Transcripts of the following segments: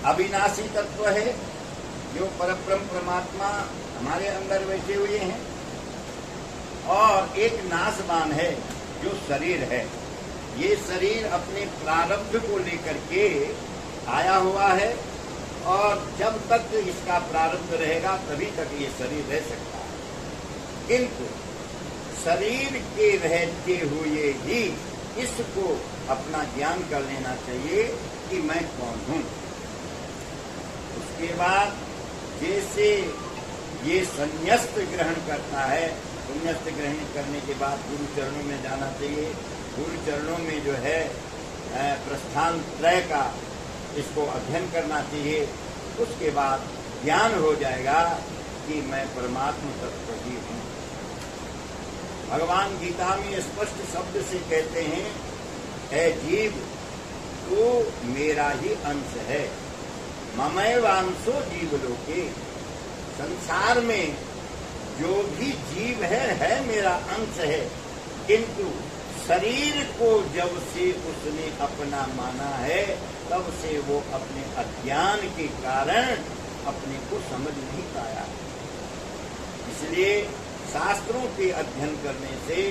अविनाशी तत्व है, जो परब्रह्म परमात्मा हमारे अंदर बैठे हुए हैं, और एक नाशवान है जो शरीर है। ये शरीर अपने प्रारब्ध को लेकर के आया हुआ है, और जब तक इसका प्रारब्ध रहेगा तभी तक ये शरीर रह सकता है। किंतु शरीर के रहते हुए ही इसको अपना ज्ञान कर लेना चाहिए कि मैं कौन हूँ। उसके बाद जैसे ये संन्यास्त ग्रहण करता है, संन्यास्त ग्रहण करने के बाद गुरु चरणों में जाना चाहिए। गुरु चरणों में जो है प्रस्थान त्रय का इसको अध्ययन करना चाहिए। उसके बाद ज्ञान हो जाएगा कि मैं परमात्मा तत्व ही हूँ। भगवान गीता में स्पष्ट शब्द से कहते हैं, ऐ जीव तू मेरा ही अंश है, ममैवांशो जीवलोके। संसार में जो भी जीव है मेरा अंश है, किंतु शरीर को जब से उसने अपना माना है तब से वो अपने अज्ञान के कारण अपने को समझ नहीं पाया। इसलिए शास्त्रों के अध्ययन करने से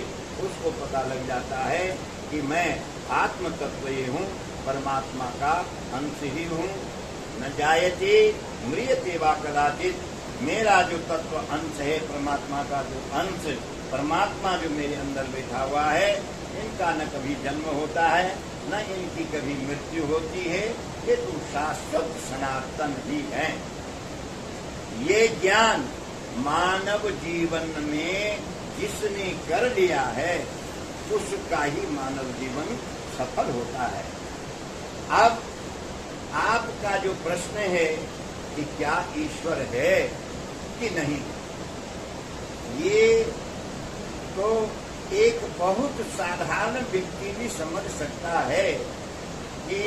उसको पता लग जाता है कि मैं आत्म तत्व ही हूँ, परमात्मा का अंश ही हूँ। न जायते म्रियते वा कदाचित। मेरा जो तत्व अंश है, परमात्मा का जो अंश, परमात्मा जो मेरे अंदर बैठा हुआ है, इनका न कभी जन्म होता है न इनकी कभी मृत्यु होती है। ये तो शाश्वत सनातन ही है। ये ज्ञान मानव जीवन में जिसने कर लिया है उसका ही मानव जीवन सफल होता है। अब आपका जो प्रश्न है कि क्या ईश्वर है कि नहीं, ये तो एक बहुत साधारण व्यक्ति भी समझ सकता है कि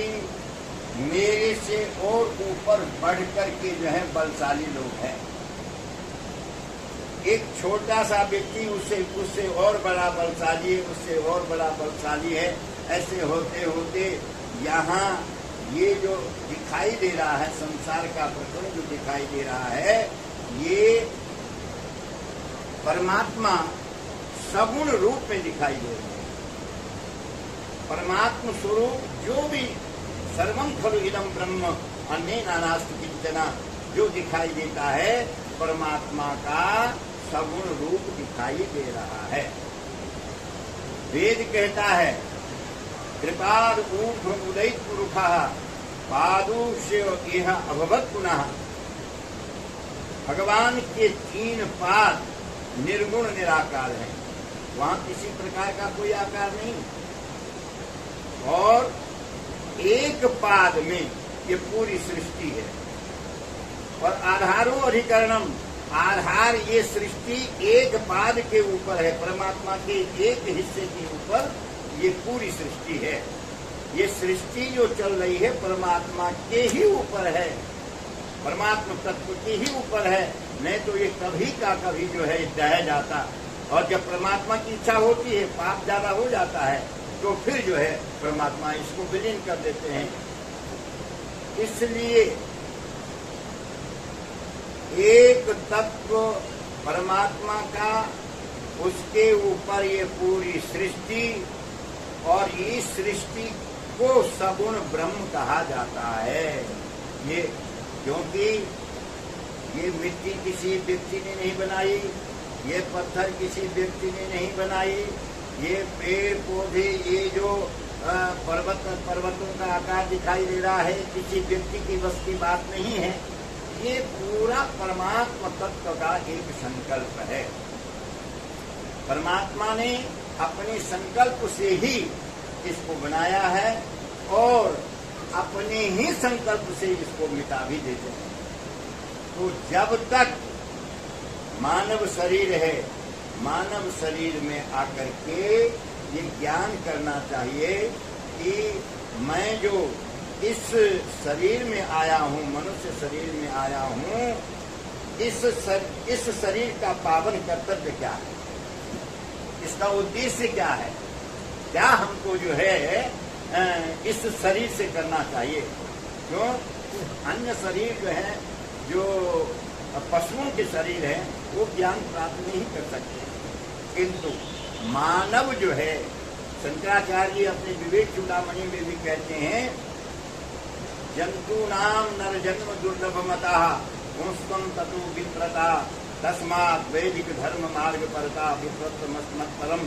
मेरे से और ऊपर बढ़ कर के जो है बलशाली लोग हैं। एक छोटा सा व्यक्ति उससे और बड़ा बलशाली है, उससे और बड़ा बलशाली है। ऐसे होते होते यहाँ ये जो दिखाई दे रहा है, संसार का प्रकरण जो दिखाई दे रहा है, ये परमात्मा सगुण रूप में दिखाई दे रहा है। परमात्मा स्वरूप जो भी सर्वं खलु इदं ब्रह्म अन्येन नास्ति किंचन जो दिखाई देता है, परमात्मा का सगुण रूप दिखाई दे रहा है। वेद कहता है, कृपाद ऊर्ध्व उदयित पुरुषः पादुष्य इह अभवत् पुनः। भगवान के 3 पाद निर्गुण निराकार हैं, वहां किसी प्रकार का कोई आकार नहीं, और एक पाद में ये पूरी सृष्टि है। और आधारो अधिकरणम, आधार ये सृष्टि एक पाद के ऊपर है, परमात्मा के एक हिस्से के ऊपर ये पूरी सृष्टि है। ये सृष्टि जो चल रही है परमात्मा के ही ऊपर है, परमात्मा तत्व के ही ऊपर है, नहीं तो ये कभी का कभी जो है दह जाता। और जब परमात्मा की इच्छा होती है, पाप ज्यादा हो जाता है, तो फिर जो है परमात्मा इसको विलीन कर देते हैं। इसलिए एक तत्व परमात्मा का, उसके ऊपर ये पूरी सृष्टि, और इस सृष्टि को सगुण ब्रह्म कहा जाता है। ये क्योंकि ये मिट्टी किसी व्यक्ति ने नहीं बनाई, ये पत्थर किसी व्यक्ति ने नहीं बनाई, ये पेड़ पौधे, ये जो पर्वतों का आकार दिखाई दे रहा है, किसी व्यक्ति की बस की बात नहीं है। ये पूरा परमात्मा तत्व का एक संकल्प है। परमात्मा ने अपने संकल्प से ही इसको बनाया है, और अपने ही संकल्प से इसको मिटा भी देते हैं। तो जब तक मानव शरीर है, मानव शरीर में आकर के ये ज्ञान करना चाहिए कि मैं जो इस शरीर में आया हूँ, मनुष्य शरीर में आया हूँ, इस शरीर का पावन कर्तव्य क्या है, इसका उद्देश्य क्या है, क्या हमको जो है इस शरीर से करना चाहिए। क्यों? अन्य शरीर जो है, जो पशुओं के शरीर है, वो ज्ञान प्राप्त नहीं कर सकते। किंतु मानव जो है, शंकराचार्य जी अपने विवेक चूड़ामणि में भी कहते हैं, जंतु नाम नर जन्म दुर्लभमता पुंस्त्वं ततो विप्रता तस्मात् वैदिक धर्म मार्ग परता विप्रतमस्मत्परम।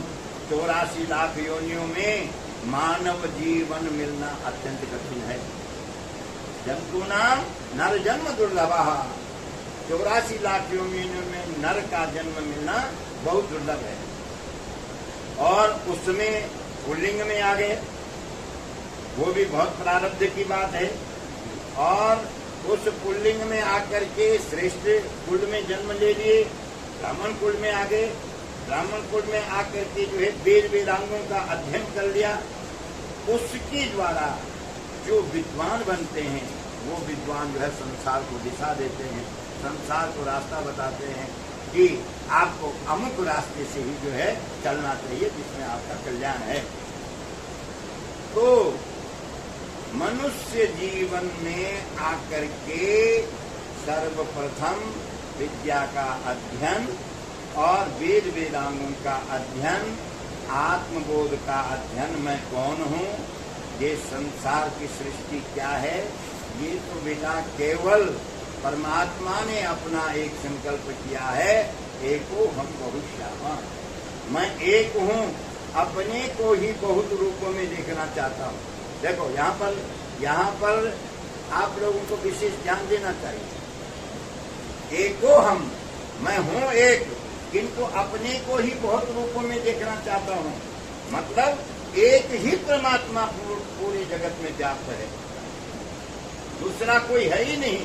84 लाख योनियों में मानव जीवन मिलना अत्यंत कठिन है। जंतु नाम नर जन्म दुर्लभः, 84 लाख योनियों में नर का जन्म मिलना बहुत दुर्लभ है। और उसमें पुल्लिंग में आ गए, वो भी बहुत प्रारब्ध की बात है। और उस पुल्लिंग में आकर के श्रेष्ठ कुल में जन्म ले लिए, ब्राह्मण कुल में आ गए। ब्राह्मण कुल में आकर के जो है वेद वेदांगों का अध्ययन कर लिया। उसके द्वारा जो विद्वान बनते हैं, वो विद्वान जो है संसार को दिशा देते हैं, संसार को रास्ता बताते हैं कि आपको अमुक रास्ते से ही जो है चलना चाहिए, जिसमें आपका कल्याण है। तो मनुष्य जीवन में आकर के सर्वप्रथम विद्या का अध्ययन और वेद वेदांगों का अध्ययन, आत्मबोध का अध्ययन, मैं कौन हूँ, ये संसार की सृष्टि क्या है, ये तो बेटा केवल परमात्मा ने अपना एक संकल्प किया है, एको हम बहुश्यामा। मैं एक हूँ, अपने को ही बहुत रूपों में देखना चाहता हूँ। देखो यहाँ पर आप लोगों को विशेष ध्यान देना चाहिए। एको हम, मैं हूँ एक, किंतु अपने को ही बहुत रूपों में देखना चाहता हूँ। मतलब एक ही परमात्मा पूरे जगत में व्याप्त है, दूसरा कोई है ही नहीं।